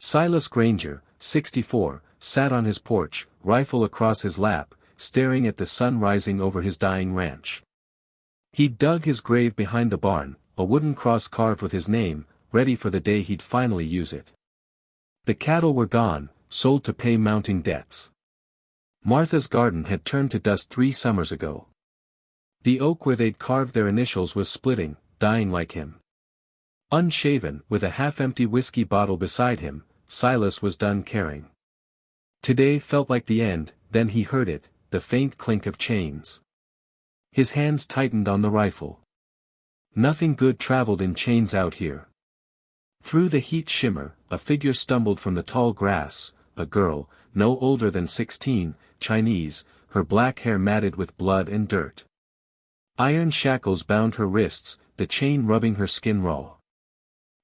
Silas Granger, 64, sat on his porch, rifle across his lap, staring at the sun rising over his dying ranch. He'd dug his grave behind the barn, a wooden cross carved with his name, ready for the day he'd finally use it. The cattle were gone, sold to pay mounting debts. Martha's garden had turned to dust 3 summers ago. The oak where they'd carved their initials was splitting, dying like him. Unshaven, with a half-empty whiskey bottle beside him, Silas was done caring. Today felt like the end, then he heard it, the faint clink of chains. His hands tightened on the rifle. Nothing good traveled in chains out here. Through the heat shimmer, a figure stumbled from the tall grass, a girl, no older than 16, Chinese, her black hair matted with blood and dirt. Iron shackles bound her wrists, the chain rubbing her skin raw.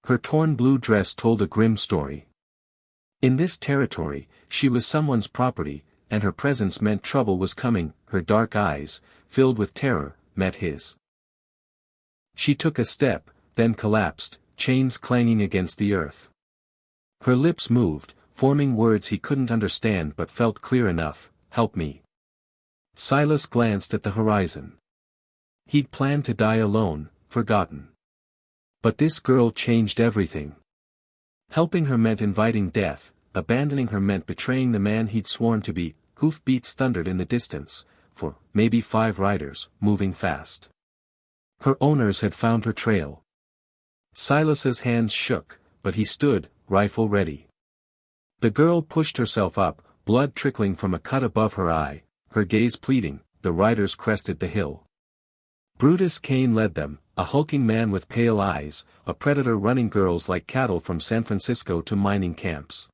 Her torn blue dress told a grim story. In this territory, she was someone's property, and her presence meant trouble was coming. Her dark eyes, filled with terror, met his. She took a step, then collapsed, chains clanging against the earth. Her lips moved, forming words he couldn't understand but felt clear enough, "Help me." Silas glanced at the horizon. He'd planned to die alone, forgotten. But this girl changed everything. Helping her meant inviting death, abandoning her meant betraying the man he'd sworn to be. Hoofbeats thundered in the distance, for, maybe 5 riders, moving fast. Her owners had found her trail. Silas's hands shook, but he stood, rifle ready. The girl pushed herself up, blood trickling from a cut above her eye, her gaze pleading. The riders crested the hill. Brutus Cain led them, a hulking man with pale eyes, a predator running girls like cattle from San Francisco to mining camps.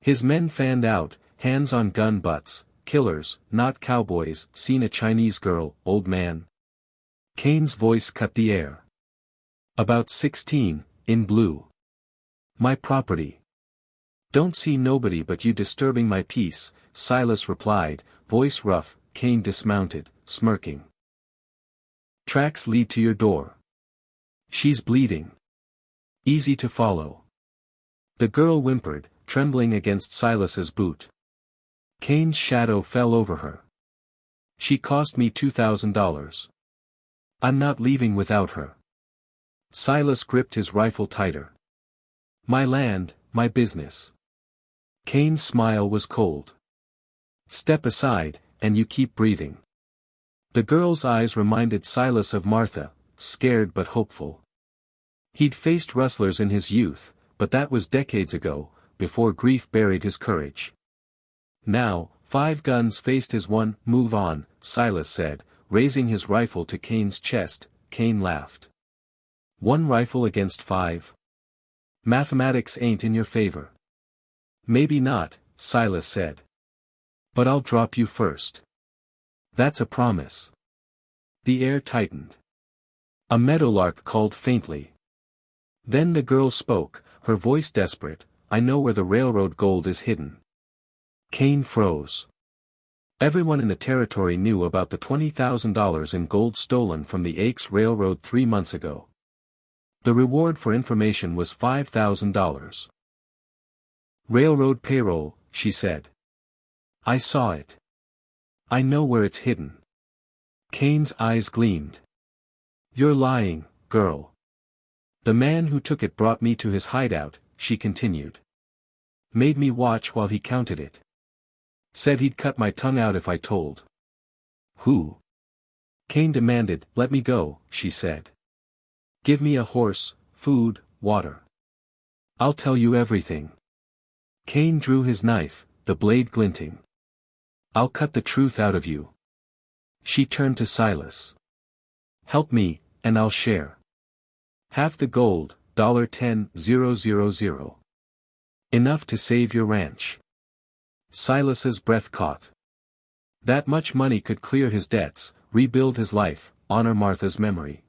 His men fanned out, hands on gun butts, killers, not cowboys. Seen a Chinese girl, old man? Cain's voice cut the air. About 16, in blue. My property. Don't see nobody but you disturbing my peace, Silas replied, voice rough. Cain dismounted, smirking. Tracks lead to your door. She's bleeding. Easy to follow. The girl whimpered, trembling against Silas's boot. Cain's shadow fell over her. She cost me $2,000. I'm not leaving without her. Silas gripped his rifle tighter. My land, my business. Cain's smile was cold. Step aside, and you keep breathing. The girl's eyes reminded Silas of Martha, scared but hopeful. He'd faced rustlers in his youth, but that was decades ago, before grief buried his courage. Now, 5 guns faced his one. Move on, Silas said, raising his rifle to Cain's chest. Cain laughed. 1 rifle against 5? Mathematics ain't in your favor. Maybe not, Silas said. But I'll drop you first. That's a promise. The air tightened. A meadowlark called faintly. Then the girl spoke, her voice desperate, I know where the railroad gold is hidden. Cain froze. Everyone in the territory knew about the $20,000 in gold stolen from the Aches Railroad 3 months ago. The reward for information was $5,000. Railroad payroll, she said. I saw it. I know where it's hidden. Cain's eyes gleamed. You're lying, girl. The man who took it brought me to his hideout, she continued. Made me watch while he counted it. Said he'd cut my tongue out if I told. Who? Cain demanded. Let me go, she said. Give me a horse, food, water. I'll tell you everything. Cain drew his knife, the blade glinting. I'll cut the truth out of you. She turned to Silas. Help me, and I'll share. Half the gold, $10,000. Enough to save your ranch. Silas's breath caught. That much money could clear his debts, rebuild his life, honor Martha's memory.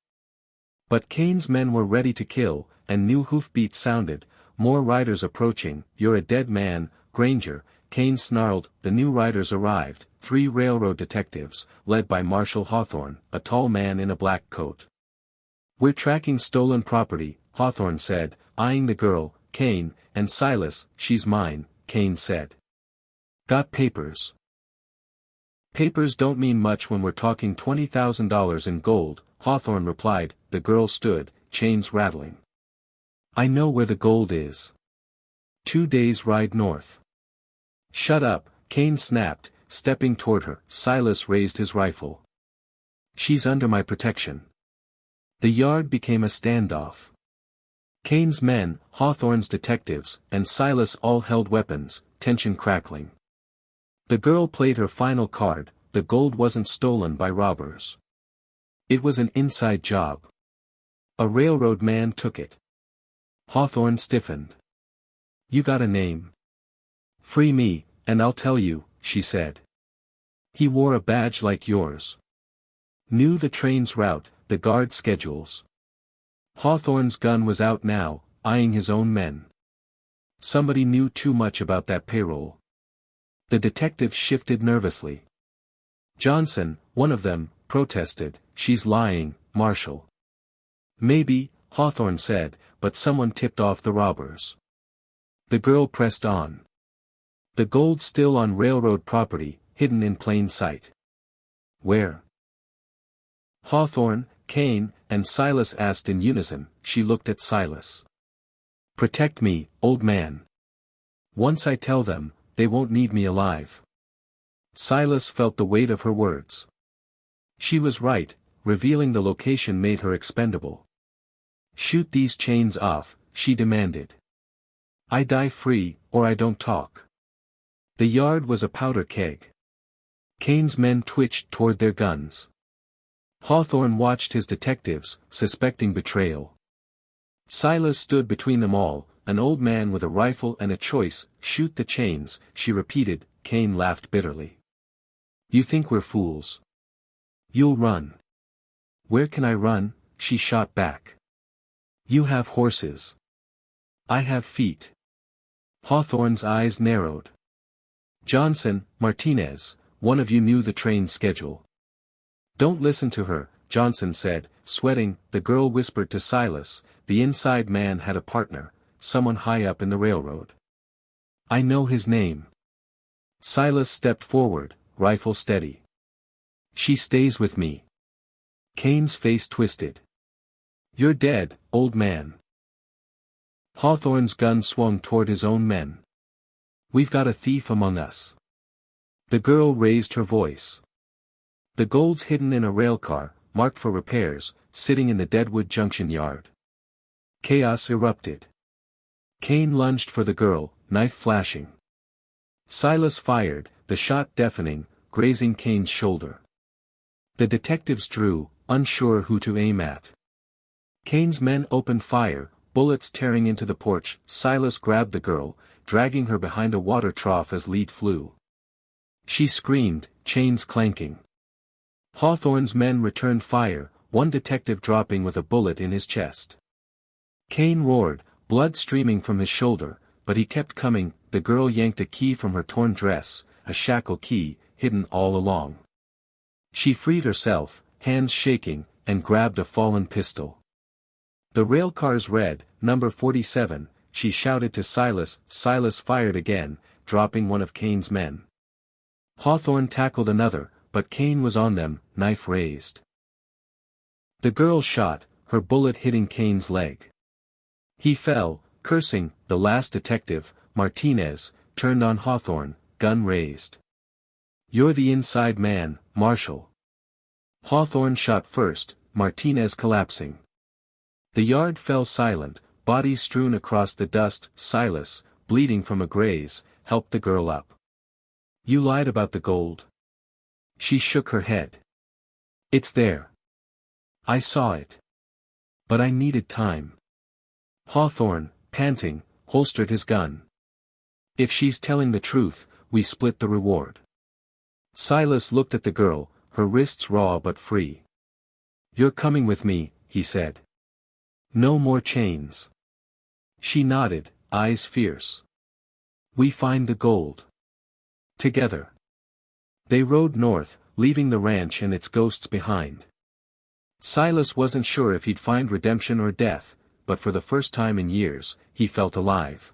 But Cain's men were ready to kill, and new hoofbeats sounded, more riders approaching. You're a dead man, Granger, Cain snarled. The new riders arrived, 3 railroad detectives, led by Marshal Hawthorne, a tall man in a black coat. We're tracking stolen property, Hawthorne said, eyeing the girl. Cain, and Silas, she's mine, Cain said. Got papers? Papers don't mean much when we're talking $20,000 in gold, Hawthorne replied. The girl stood, chains rattling. I know where the gold is. 2 days' ride north. Shut up, Cain snapped, stepping toward her. Silas raised his rifle. She's under my protection. The yard became a standoff. Cain's men, Hawthorne's detectives, and Silas all held weapons, tension crackling. The girl played her final card. The gold wasn't stolen by robbers. It was an inside job. A railroad man took it. Hawthorne stiffened. You got a name? Free me, and I'll tell you, she said. He wore a badge like yours. Knew the train's route, the guard schedules. Hawthorne's gun was out now, eyeing his own men. Somebody knew too much about that payroll. The detective shifted nervously. Johnson, one of them, protested, she's lying, Marshal. Maybe, Hawthorne said, but someone tipped off the robbers. The girl pressed on. The gold still on railroad property, hidden in plain sight. Where? Hawthorne, Cain, and Silas asked in unison. She looked at Silas. Protect me, old man. Once I tell them, they won't need me alive. Silas felt the weight of her words. She was right, revealing the location made her expendable. Shoot these chains off, she demanded. I die free, or I don't talk. The yard was a powder keg. Cain's men twitched toward their guns. Hawthorne watched his detectives, suspecting betrayal. Silas stood between them all, an old man with a rifle and a choice. Shoot the chains, she repeated. Cain laughed bitterly. You think we're fools? You'll run. Where can I run? She shot back. You have horses. I have feet. Hawthorne's eyes narrowed. Johnson, Martinez, one of you knew the train schedule. Don't listen to her, Johnson said, sweating. The girl whispered to Silas. The inside man had a partner, someone high up in the railroad. I know his name. Silas stepped forward, rifle steady. She stays with me. Cain's face twisted. You're dead, old man. Hawthorne's gun swung toward his own men. We've got a thief among us. The girl raised her voice. The gold's hidden in a railcar, marked for repairs, sitting in the Deadwood Junction yard. Chaos erupted. Cain lunged for the girl, knife flashing. Silas fired, the shot deafening, grazing Cain's shoulder. The detectives drew, unsure who to aim at. Cain's men opened fire, bullets tearing into the porch. Silas grabbed the girl, dragging her behind a water trough as lead flew. She screamed, chains clanking. Hawthorne's men returned fire, one detective dropping with a bullet in his chest. Cain roared, blood streaming from his shoulder, but he kept coming. The girl yanked a key from her torn dress, a shackle key, hidden all along. She freed herself, hands shaking, and grabbed a fallen pistol. The railcar's red, number 47, she shouted to Silas. Silas fired again, dropping one of Cain's men. Hawthorne tackled another, but Cain was on them, knife raised. The girl shot, her bullet hitting Cain's leg. He fell, cursing. The last detective, Martinez, turned on Hawthorne, gun raised. You're the inside man, Marshal. Hawthorne shot first, Martinez collapsing. The yard fell silent, bodies strewn across the dust. Silas, bleeding from a graze, helped the girl up. You lied about the gold. She shook her head. It's there. I saw it. But I needed time. Hawthorne, panting, holstered his gun. If she's telling the truth, we split the reward. Silas looked at the girl, her wrists raw but free. You're coming with me, he said. No more chains. She nodded, eyes fierce. We find the gold. Together. They rode north, leaving the ranch and its ghosts behind. Silas wasn't sure if he'd find redemption or death, but for the first time in years, he felt alive.